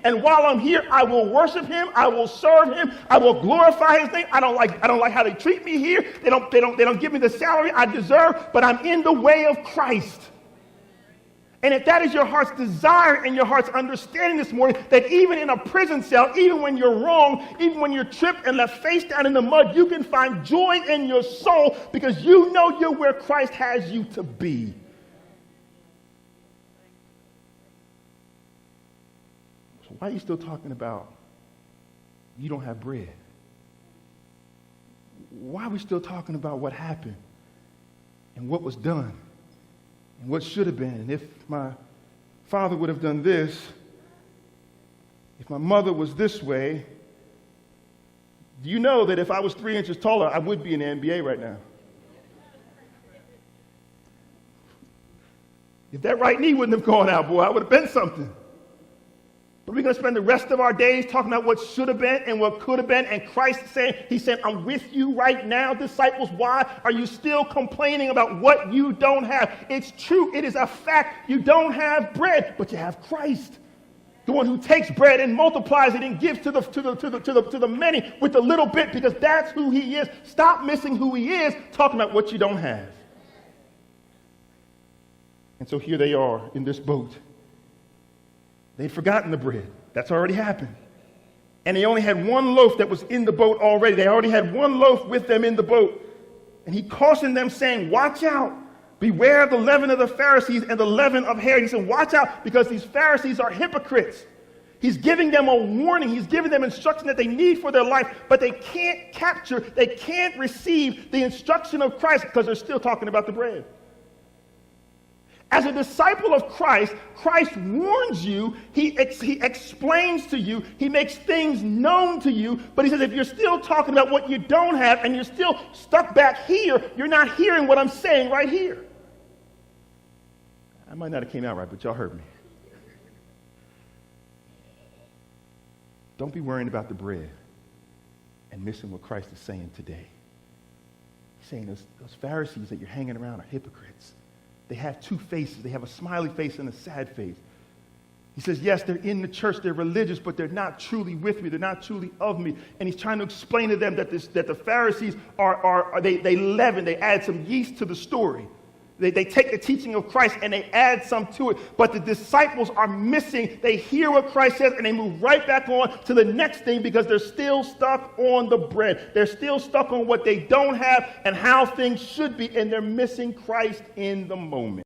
And while I'm here, I will worship him. I will serve him. I will glorify his name. I don't like how they treat me here. They don't give me the salary I deserve, but I'm in the way of Christ. And if that is your heart's desire and your heart's understanding this morning, that even in a prison cell, even when you're wrong, even when you're tripped and left face down in the mud, you can find joy in your soul because you know you're where Christ has you to be. So why are you still talking about you don't have bread? Why are we still talking about what happened and what was done? And what should have been, and if my father would have done this, if my mother was this way, do you know that if I was 3 inches taller, I would be in the NBA right now? If that right knee wouldn't have gone out, boy, I would have been something. But we're going to spend the rest of our days talking about what should have been and what could have been. And Christ saying, he said, I'm with you right now, disciples. Why are you still complaining about what you don't have? It's true. It is a fact. You don't have bread, but you have Christ. The one who takes bread and multiplies it and gives to the many with a little bit, because that's who he is. Stop missing who he is, talking about what you don't have. And so here they are in this boat. They'd forgotten the bread. That's already happened. And they only had one loaf that was in the boat already. They already had one loaf with them in the boat. And he cautioned them, saying, watch out. Beware of the leaven of the Pharisees and the leaven of Herod. He said, watch out, because these Pharisees are hypocrites. He's giving them a warning. He's giving them instruction that they need for their life, but they can't capture, they can't receive the instruction of Christ because they're still talking about the bread. As a disciple of Christ, Christ warns you, he explains to you, he makes things known to you, but he says if you're still talking about what you don't have and you're still stuck back here, you're not hearing what I'm saying right here. I might not have came out right, but y'all heard me. Don't be worrying about the bread and missing what Christ is saying today. He's saying those Pharisees that you're hanging around are hypocrites. They have two faces. They have a smiley face and a sad face. He says, yes, they're in the church, they're religious, but they're not truly with me. They're not truly of me. And he's trying to explain to them that the Pharisees they leaven, they add some yeast to the story. They take the teaching of Christ and they add some to it. But the disciples are missing. They hear what Christ says and they move right back on to the next thing because they're still stuck on the bread. They're still stuck on what they don't have and how things should be, and they're missing Christ in the moment.